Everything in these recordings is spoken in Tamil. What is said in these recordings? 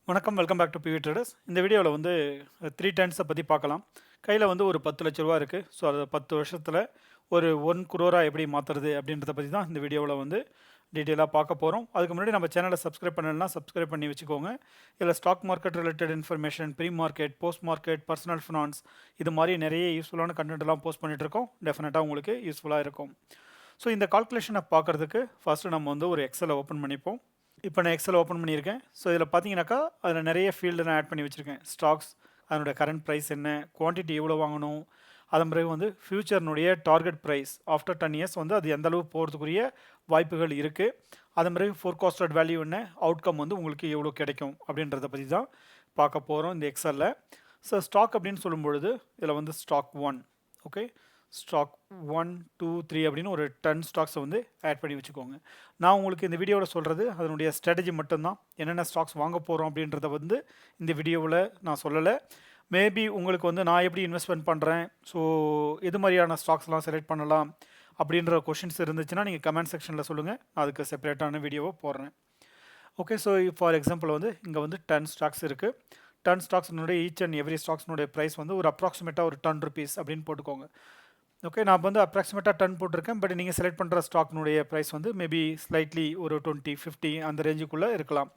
வணக்கம் welcome back to PV traders. இந்த வீடியோவில் வந்து 3 டென்ஸை பற்றி பார்க்கலாம். கையில் வந்து ஒரு 10 லட்ச ரூபா இருக்குது. ஸோ அதை 10 வருஷத்தில் ஒரு 1 crore எப்படி மாற்றுறது அப்படின்றத பற்றி தான் இந்த வீடியோவில் வந்து டீட்டெயிலாக பார்க்க போகிறோம். அதுக்கு முன்னாடி நம்ம சேனலை சப்ஸ்கிரைப் பண்ணலைன்னா சப்ஸ்கிரைப் பண்ணி வச்சுக்கோங்க. இதில் stock market related information, pre market, post market, personal finance இது மாதிரி நிறைய யூஸ்ஃபுல்லான கண்டென்ட் எல்லாம் போஸ்ட் பண்ணிட்டு இருக்கோம். டெஃபினட்டாக உங்களுக்கு யூஸ்ஃபுல்லாக இருக்கும். ஸோ இந்த கால்குலேஷனை பார்க்குறதுக்கு ஃபஸ்ட்டு நம்ம வந்து ஒரு எக்ஸலை ஓப்பன் பண்ணிப்போம். இப்போ நான் எக்ஸல் ஓப்பன் பண்ணியிருக்கேன். ஸோ இதில் பார்த்தீங்கன்னாக்கா அதில் நிறைய ஃபீல்டு நான் ஆட் பண்ணி வச்சுருக்கேன். ஸ்டாக்ஸ், அதனுடைய கரண்ட் ப்ரைஸ் என்ன, குவான்டிட்டி எவ்வளோ வாங்கணும், அதன் பிறகு வந்து ஃப்யூச்சர்னுடைய டார்கெட் ப்ரைஸ் ஆஃப்டர் 10 இயர்ஸ் வந்து அது எந்த அளவு போகிறதுக்குரிய வாய்ப்புகள் இருக்குது, அதன் பிறகு ஃபோர்காஸ்டட் வேல்யூ என்ன, அவுட்கம் வந்து உங்களுக்கு எவ்வளோ கிடைக்கும் அப்படின்றத பற்றி தான் பார்க்க போகிறோம் இந்த எக்ஸலில். ஸோ ஸ்டாக் அப்படின்னு சொல்லும் பொழுது இதில் வந்து ஸ்டாக் 1, ஓகே, ஸ்டாக் 1, 2, 3 அப்படின்னு ஒரு 10 ஸ்டாக்ஸை வந்து ஆட் பண்ணி வச்சுக்கோங்க. நான் உங்களுக்கு இந்த வீடியோவில் சொல்கிறது அதனுடைய ஸ்ட்ராட்டஜி மட்டும்தான். என்னென்ன ஸ்டாக்ஸ் வாங்க போகிறோம் அப்படின்றத வந்து இந்த வீடியோவில் நான் சொல்லலை. மேபி உங்களுக்கு வந்து நான் எப்படி இன்வெஸ்ட்மெண்ட் பண்ணுறேன், ஸோ எது மாதிரியான ஸ்டாக்ஸ்லாம் செலக்ட் பண்ணலாம் அப்படின்ற கொஷின்ஸ் இருந்துச்சுன்னா நீங்கள் கமெண்ட் செக்ஷனில் சொல்லுங்கள். நான் அதுக்கு செப்பரேட்டான வீடியோவை போடுறேன். ஓகே, ஸோ ஃபார் எக்ஸாம்பிள் வந்து இங்கே வந்து 10 ஸ்டாக்ஸ் இருக்குது. 10 ஸ்டாக்ஸ்னுடைய ஈச் அண்ட் எவ்ரி ஸ்டாக்ஸ்னுடைய ப்ரைஸ் வந்து ஒரு அப்ராக்சிமேட்டாக ஒரு 10 rupees அப்படின்னு போட்டுக்கோங்க. ஓகே, நான் வந்து அப்ராக்சிமேட்டாக 10 போட்டிருக்கேன். பட் நீங்கள் செலக்ட் பண்ணுற ஸ்டாக்னுடைய ப்ரைஸ் வந்து மேபி ஸ்லைட்லி ஒரு 20, 50 அந்த ரேஞ்சுக்குள்ளே இருக்கலாம்.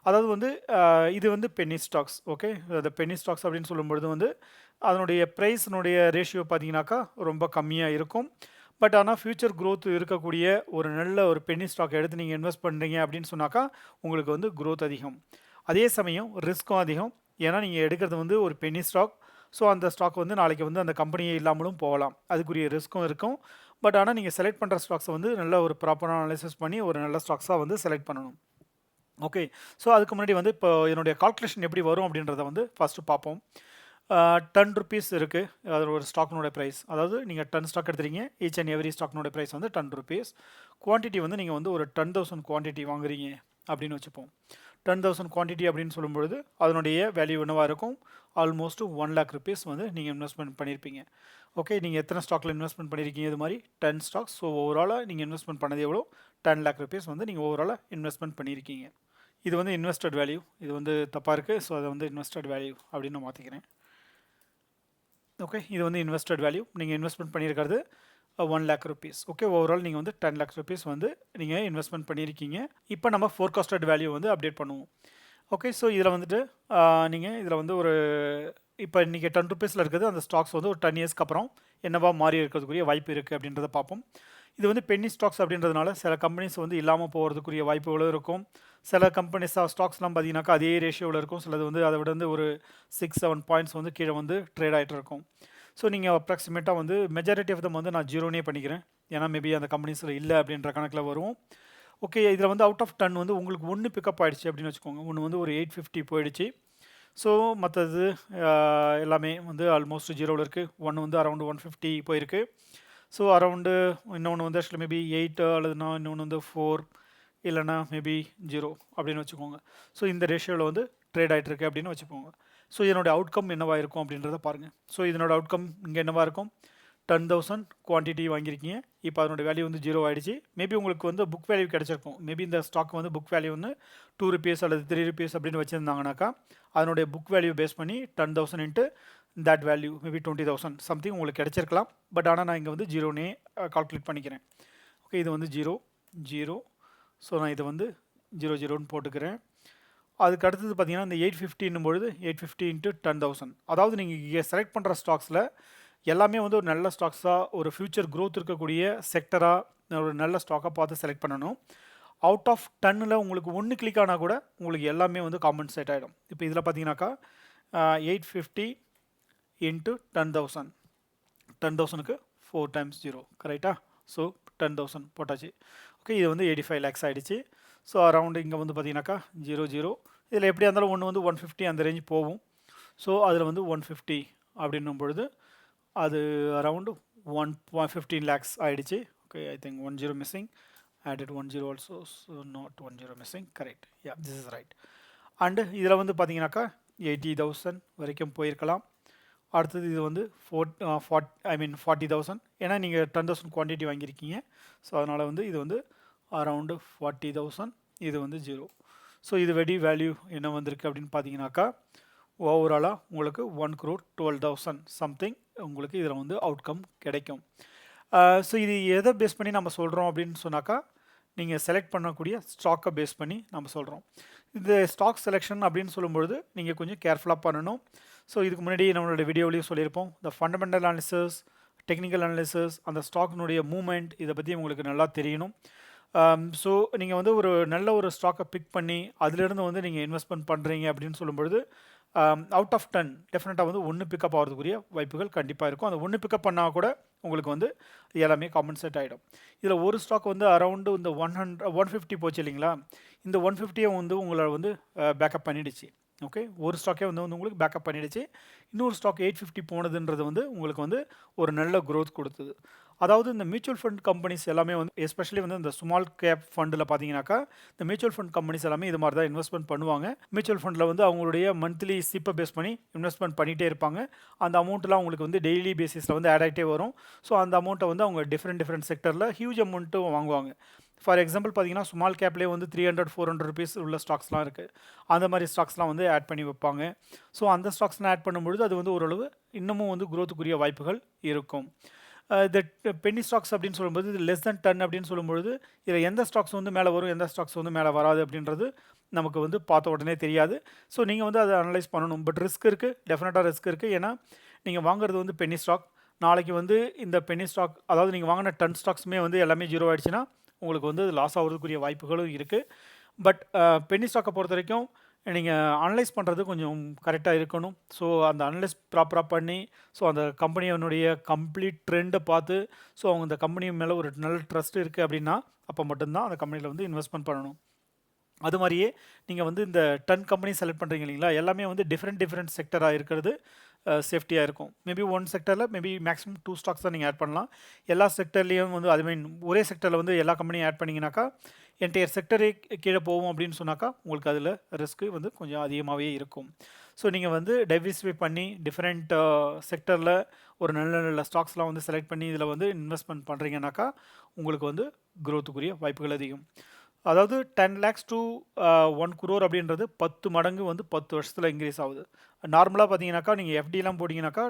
அதாவது வந்து இது வந்து பென்னி ஸ்டாக்ஸ். ஓகே, அந்த பென்னி ஸ்டாக்ஸ் அப்படின்னு சொல்லும்பொழுது வந்து அதனுடைய ப்ரைஸ்னுடைய ரேஷியோ பார்த்தீங்கன்னாக்கா ரொம்ப கம்மியாக இருக்கும். பட் ஆனால் ஃப்யூச்சர் க்ரோத் இருக்கக்கூடிய ஒரு நல்ல ஒரு பென்னி ஸ்டாக் எடுத்து நீங்கள் இன்வெஸ்ட் பண்ணுறீங்க அப்படின்னு சொன்னாக்கா உங்களுக்கு வந்து க்ரோத் அதிகம். அதே சமயம் ரிஸ்க்கும் அதிகம். ஏன்னா நீங்கள் எடுக்கிறது வந்து ஒரு பென்னி ஸ்டாக். ஸோ அந்த ஸ்டாக் வந்து நாளைக்கு வந்து அந்த கம்பெனியே இல்லாமலும் போகலாம். அதுக்குரிய ரிஸ்க்கும் இருக்கும். பட் ஆனால் நீங்கள் செலக்ட் பண்ணுற ஸ்டாக்ஸை வந்து நல்ல ஒரு ப்ராப்பரான அனாலிசிஸ் பண்ணி ஒரு நல்ல ஸ்டாக்ஸாக வந்து செலக்ட் பண்ணணும். ஓகே, ஸோ அதுக்கு முன்னாடி வந்து இப்போ என்னுடைய கால்குலேஷன் எப்படி வரும் அப்படின்றத வந்து ஃபஸ்ட்டு பார்ப்போம். 10 rupees இருக்குது அது ஒரு ஸ்டாக்னுடைய ப்ரைஸ். அதாவது நீங்கள் 10 ஸ்டாக் எடுத்துறீங்க, ஈச் அண்ட் எவ்ரி ஸ்டாக்னுடைய ப்ரைஸ் வந்து 10 rupees. குவான்டிட்டி வந்து நீங்கள் வந்து ஒரு 10,000 குவான்டிட்டி வாங்குறீங்க அப்படின்னு வச்சுப்போம். 10,000 குவான்டிட்டி அப்படின்னு சொல்லும்பொழுது அதனுடைய வேல்யூ என்னவாக இருக்கும், ஆல்மோஸ்ட் 1 lakh rupees வந்து நீங்கள் இன்வெஸ்ட்மெண்ட் பண்ணியிருப்பீங்க. ஓகே, நீங்கள் எத்தனை ஸ்டாக்கில் இன்வெஸ்ட்மெண்ட் பண்ணியிருக்கீங்க, இது மாதிரி 10 ஸ்டாக்ஸ். ஸோ ஓவராலாக நீங்கள் இன்வெஸ்ட்மெண்ட் பண்ணது எவ்வளோ, 10 lakh rupees வந்து நீங்கள் ஓவராலாக இன்வெஸ்ட்மெண்ட் பண்ணியிருக்கீங்க. இது வந்து இன்வெஸ்டட் வேல்யூ. இது வந்து தப்பாக இருக்குது. ஸோ அதை வந்து இன்வெஸ்டட் வேல்யூ அப்படின்னு நான் மாற்றிக்கிறேன். ஓகே, இது வந்து இன்வெஸ்டட் வேல்யூ. நீங்கள் இன்வெஸ்ட்மெண்ட் பண்ணியிருக்கிறது 1 lakh rupees. ஓகே, ஓவரால் நீங்கள் வந்து 10 lakh rupees வந்து நீங்கள் இன்வெஸ்ட்மெண்ட் பண்ணியிருக்கீங்க. இப்போ நம்ம ஃபோர்காஸ்டட் வேல்யூ வந்து அப்டேட் பண்ணுவோம். ஓகே, ஸோ இதில் வந்துட்டு நீங்கள் இதில் வந்து ஒரு இப்போ இன்றைக்கி 10 rupeesல இருக்குது அந்த ஸ்டாக்ஸ் வந்து ஒரு 10 இயர்ஸ்க்கு அப்புறம் என்னவா மாறி இருக்கிறதுக்குரிய வாய்ப்பு இருக்குது அப்படின்றத பார்ப்போம். இது வந்து பென்னி ஸ்டாக்ஸ் அப்படின்றதுனால சில கம்பெனிஸ் வந்து இல்லாமல் போகிறதுக்குரிய வாய்ப்புகளும் இருக்கும். சில கம்பெனிஸ் ஸ்டாக்ஸ்லாம் பார்த்தீங்கன்னாக்கா அதே ரேஷியோவில் இருக்கும். சிலது வந்து அதை விட வந்து ஒரு 6-7 பாயிண்ட்ஸ் வந்து கீழே வந்து ட்ரேட் ஆகிட்டு இருக்கும். ஸோ நீங்கள் அப்ராக்சிமேட்டாக வந்து மெஜாரிட்டி ஆஃப் தம் வந்து நான் 0னே பண்ணிக்கிறேன். ஏன்னா மேபி அந்த கம்பெனிஸில் இல்லை அப்படின்ற கணக்கில் வரும். ஓகே, இதில் வந்து அவுட் ஆஃப் 10 வந்து உங்களுக்கு 1 பிக்கப் ஆகிடுச்சு அப்படின்னு வச்சுக்கோங்க. ஒன்று வந்து ஒரு 850 போயிடுச்சு. ஸோ மற்றது எல்லாமே வந்து ஆல்மோஸ்ட் 0வில் இருக்குது. ஒன்று வந்து அரௌண்டு 150 போயிருக்கு. ஸோ அரௌண்டு இன்னொன்று வந்து ஆக்சுவலி மேபி 8 அல்லதுனா இன்னொன்று வந்து 4 இல்லைனா மேபி 0 அப்படின்னு வச்சுக்கோங்க. ஸோ இந்த ரேஷியோவில் வந்து ட்ரேட் ஆகிட்டுருக்கு அப்படின்னு வச்சுக்கோங்க. ஸோ இதனோட அவுட்கம் என்னவாக இருக்கும் அப்படின்றத பாருங்கள். ஸோ இதனோட அவுட்கம் இங்கே என்னவாக இருக்கும், 10,000 குவான்டிட்டி வாங்கியிருக்கீங்க. இப்போ அதனோட வேல்யூ வந்து 0 ஆகிடுச்சு. மேபி உங்களுக்கு வந்து புக் வேல்யூ கிடச்சிருக்கும். மேபி இந்த ஸ்டாக் வந்து புக் வேல்யூ வந்து 2 rupees அல்லது 3 rupees அப்படின்னு வச்சுருந்தாங்கனாக்கா அதனுடைய புக் வேல்யூ பேஸ் பண்ணி 10,000 into that value maybe 20,000 something உங்களுக்கு கிடச்சிருக்கலாம். பட் ஆனால் நான் இங்கே வந்து 0னே கால்குலேட் பண்ணிக்கிறேன். ஓகே, இது வந்து 0. ஸோ நான் இதை வந்து 0ன்னு போட்டுக்கிறேன். அதுக்கு அடுத்தது பார்த்தீங்கன்னா இந்த 850 பொழுது 850 இன்ட்டு 10,000. அதாவது நீங்கள் இங்கே செலக்ட் பண்ணுற ஸ்டாக்ஸில் எல்லாமே வந்து ஒரு நல்ல ஸ்டாக்ஸாக, ஒரு ஃப்யூச்சர் க்ரோத் இருக்கக்கூடிய செக்டராக, ஒரு நல்ல ஸ்டாக்காக பார்த்து செலக்ட் பண்ணணும். அவுட் ஆஃப் 10ல் உங்களுக்கு 1 கிளிக் ஆனால் கூட உங்களுக்கு எல்லாமே வந்து காம்பன்சேட் ஆகிடும். இப்போ இதில் பார்த்தீங்கன்னாக்கா 850 இன்ட்டு 10,000, 10,000க்கு 4 times 0 கரெக்டாக. ஸோ 10,000 போட்டாச்சு. ஓகே, இது வந்து 85 lakhs ஆகிடுச்சு. ஸோ அரௌண்டு இங்கே வந்து பார்த்தீங்கன்னாக்கா 0 இதில் எப்படியா இருந்தாலும் ஒன்று வந்து 150 அந்த ரேஞ்ச் போகும். ஸோ அதில் வந்து 150 அப்படின்னும் பொழுது அது அரௌண்டு 15 lakhs ஆகிடுச்சு. Okay, I think 10 missing, added 10 also, so not 10 missing, correct, yeah, this is right. And இதில் வந்து பார்த்தீங்கன்னாக்கா 80,000 வரைக்கும் போயிருக்கலாம். அடுத்தது இது வந்து 40,000. ஏன்னா நீங்கள் 10,000 குவான்டிட்டி வாங்கியிருக்கீங்க. ஸோ அதனால் வந்து இது வந்து அரவுண்டு 40,000. இது வந்து 0. ஸோ இது வேல்யூ என்ன வந்திருக்கு அப்படின்னு பார்த்தீங்கன்னாக்கா ஓவராலாக உங்களுக்கு 1,12,00,000 சம்திங் உங்களுக்கு இதில் வந்து அவுட்கம் கிடைக்கும். ஸோ இது எதை பேஸ் பண்ணி நம்ம சொல்கிறோம் அப்படின்னு சொன்னாக்கா நீங்கள் செலக்ட் பண்ணக்கூடிய ஸ்டாக்கை பேஸ் பண்ணி நம்ம சொல்கிறோம். இந்த ஸ்டாக் செலெக்ஷன் அப்படின்னு சொல்லும்பொழுது நீங்கள் கொஞ்சம் கேர்ஃபுல்லாக பண்ணணும். ஸோ இதுக்கு முன்னாடி நம்மளோட வீடியோவிலையும் சொல்லியிருப்போம், இந்த ஃபண்டமெண்டல் அனாலிசிஸ், டெக்னிக்கல் அனாலிசிஸ், அந்த ஸ்டாக்கினுடைய மூவ்மெண்ட் இதை பற்றி உங்களுக்கு நல்லா தெரியணும். ஸோ நீங்கள் வந்து ஒரு நல்ல ஒரு ஸ்டாக்கை பிக் பண்ணி அதிலிருந்து வந்து நீங்கள் இன்வெஸ்ட்மெண்ட் பண்ணுறீங்க அப்படின்னு சொல்லும்பொழுது அவுட் ஆஃப் 10 டெஃபினட்டாக வந்து 1 பிக்கப் ஆகிறதுக்குரிய வாய்ப்புகள் கண்டிப்பாக இருக்கும். அந்த 1 பிக்கப் பண்ணால் கூட உங்களுக்கு வந்து எல்லாமே காம்பன்சேட் ஆகிடும். இதில் ஒரு ஸ்டாக் வந்து அரௌண்டு இந்த 150 போச்சு இல்லைங்களா, இந்த 150 வந்து உங்களை வந்து பேக்கப் பண்ணிடுச்சு. ஓகே, ஒரு ஸ்டாக்கே வந்து உங்களுக்கு பேக்கப் பண்ணிடுச்சு. இன்னொரு ஸ்டாக் 850 போனதுன்றது வந்து உங்களுக்கு வந்து ஒரு நல்ல க்ரோத் கொடுத்தது. அதாவது இந்த மியூச்சுவல் ஃபண்ட் கம்பெனிஸ் எல்லாமே வந்து எஸ்பெஷலி வந்து இந்த ஸ்மால் கேப் ஃபண்டில் பார்த்தீங்கன்னாக்கா இந்த மியூச்சுவல் ஃபண்ட் கம்பெனிஸ் எல்லாமே இது மாதிரி தான் இன்வெஸ்ட்மெண்ட் பண்ணுவாங்க. மியூச்சுவல் ஃபண்டில் வந்து அவங்களுடைய மந்த்லி சிப்பை பேஸ் பண்ணி இன்வெஸ்ட்மெண்ட் பண்ணிகிட்டே இருப்பாங்க. அந்த அமௌண்ட்லாம் உங்களுக்கு வந்து டெய்லி பேசிஸில் வந்து ஆட் ஆகிட்டே வரும். ஸோ அந்த அமௌண்ட்டை வந்து அவங்க டிஃப்ரெண்ட் செக்டரில் ஹியூஜ் அமௌண்ட்டும் வாங்குவாங்க. ஃபார் எக்ஸாம்பிள் பார்த்தீங்கன்னா ஸ்மால் கேப்லேயே வந்து 300-400 ருபீஸ் உள்ள ஸ்டாக்ஸ்லாம் இருக்குது. அந்த மாதிரி ஸ்டாக்ஸ்லாம் வந்து ஆட் பண்ணி வைப்பாங்க. ஸோ அந்த ஸ்டாக்ஸ்லாம் ஆட் பண்ணும்பொழுது அது வந்து ஓரளவு இன்னமும் வந்து க்ரோத்துக்குரிய வாய்ப்புகள் இருக்கும். இந்த பென்னி ஸ்டாக்ஸ் அப்படின்னு சொல்லும்போது இது லெஸ் தென் 10 அப்படின்னு சொல்லும்பொழுது இதில் எந்த ஸ்டாக்ஸ் வந்து மேலே வரும், எந்த ஸ்டாக்ஸ் வந்து மேலே வராது அப்படின்றது நமக்கு வந்து பார்த்த உடனே தெரியாது. ஸோ நீங்கள் வந்து அதை அனலைஸ் பண்ணணும். பட் ரிஸ்க் இருக்குது, டெஃபினட்டாக ரிஸ்க் இருக்குது. ஏன்னா நீங்கள் வாங்குறது வந்து பென்னி ஸ்டாக். நாளைக்கு வந்து இந்த பென்னி ஸ்டாக், அதாவது நீங்கள் வாங்கின 10 ஸ்டாக்ஸுமே வந்து எல்லாமே 0 ஆகிடுச்சுன்னா உங்களுக்கு வந்து லாஸ் ஆகிறதுக்குரிய வாய்ப்புகளும் இருக்குது. பட் பென்னி ஸ்டாக்கை பொறுத்த வரைக்கும் நீங்கள் அனலைஸ் பண்ணுறது கொஞ்சம் கரெக்டாக இருக்கணும். ஸோ அந்த அனலைஸ் ப்ராப்பராக பண்ணி ஸோ அந்த கம்பெனியினுடைய கம்ப்ளீட் ட்ரெண்டை பார்த்து ஸோ அவங்க அந்த கம்பெனி மேலே ஒரு நல்ல ட்ரஸ்ட் இருக்குது அப்படின்னா அப்போ மட்டும்தான் அந்த கம்பெனியில் வந்து இன்வெஸ்ட்மெண்ட் பண்ணணும். அது மாதிரியே நீங்கள் வந்து இந்த 10 கம்பெனி செலக்ட் பண்ணுறீங்க இல்லைங்களா, எல்லாமே வந்து டிஃப்ரெண்ட் செக்டராக இருக்கிறது சேஃப்டியாக இருக்கும். மேபி ஒன் செக்டரில் மேபி மேக்ஸிமம் 2 ஸ்டாக்ஸ் தான் நீங்கள் ஆட் பண்ணலாம். எல்லா செக்டர்லேயும் வந்து அது மீன் ஒரே செக்டரில் வந்து எல்லா கம்பெனியும் ஆட் பண்ணிங்கனாக்கா என்டையர் செக்டரே கீழே போகும் அப்படின்னு சொன்னாக்கா உங்களுக்கு அதில் ரிஸ்க்கு வந்து கொஞ்சம் அதிகமாகவே இருக்கும். ஸோ நீங்கள் வந்து டைவர்சிஃபை பண்ணி டிஃப்ரெண்ட் செக்டரில் ஒரு நல்ல ஸ்டாக்ஸ்லாம் வந்து செலக்ட் பண்ணி இதில் வந்து இன்வெஸ்ட்மெண்ட் பண்ணுறீங்கனாக்கா உங்களுக்கு வந்து க்ரோத்துக்குரிய வாய்ப்புகள் அதிகம். அதாவது 10 lakhs to 1 crore அப்படின்றது 10 மடங்கு வந்து 10 வருஷத்தில் இன்க்ரீஸ் ஆகுது. நார்மலாக பார்த்தீங்கன்னாக்கா நீங்கள் எஃப்டிலாம் போட்டிங்கனாக்கா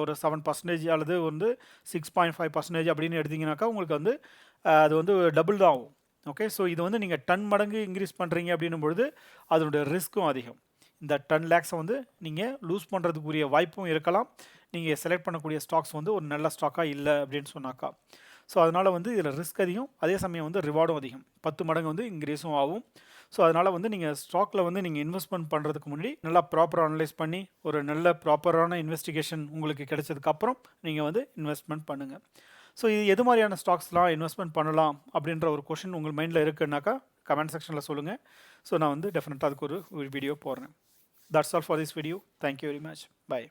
ஒரு 7% அல்லது வந்து 6.5% அப்படின்னு எடுத்திங்கனாக்கா உங்களுக்கு வந்து அது வந்து டபுள் தான் ஆகும். ஓகே, ஸோ இது வந்து நீங்கள் 10 மடங்கு இன்க்ரீஸ் பண்ணுறீங்க அப்படின்னும் பொழுது அதனுடைய ரிஸ்க்கும் அதிகம். இந்த 10 lakhs வந்து நீங்கள் லூஸ் பண்ணுறதுக்குரிய வாய்ப்பும் இருக்கலாம். நீங்கள் செலக்ட் பண்ணக்கூடிய ஸ்டாக்ஸ் வந்து ஒரு நல்ல ஸ்டாக்காக இல்லை அப்படின்னு சொன்னாக்கா. ஸோ அதனால் வந்து இதில் ரிஸ்க் அதிகம், அதே சமயம் வந்து ரிவார்டும் அதிகம். 10 மடங்கு வந்து இன்க்ரீஸும் ஆகும். ஸோ அதனால் வந்து நீங்கள் ஸ்டாக்கில் வந்து நீங்கள் இன்வெஸ்ட்மெண்ட் பண்ணுறதுக்கு முன்னாடி நல்லா ப்ராப்பராக அனலைஸ் பண்ணி ஒரு நல்ல ப்ராப்பரான இன்வெஸ்டிகேஷன் உங்களுக்கு கிடைச்சதுக்கப்புறம் நீங்கள் வந்து இன்வெஸ்ட்மெண்ட் பண்ணுங்கள். ஸோ இது எது மாதிரியான ஸ்டாக்ஸ்லாம் இன்வெஸ்ட்மெண்ட் பண்ணலாம் அப்படின்ற ஒரு கொஷின் உங்கள் மைண்டில் இருக்குன்னாக்கா கமெண்ட் செக்ஷனில் சொல்லுங்கள். ஸோ நான் வந்து டெஃபினட்டாக அதுக்கு ஒரு வீடியோ போடுறேன். That's all for this video. Thank you very much. By.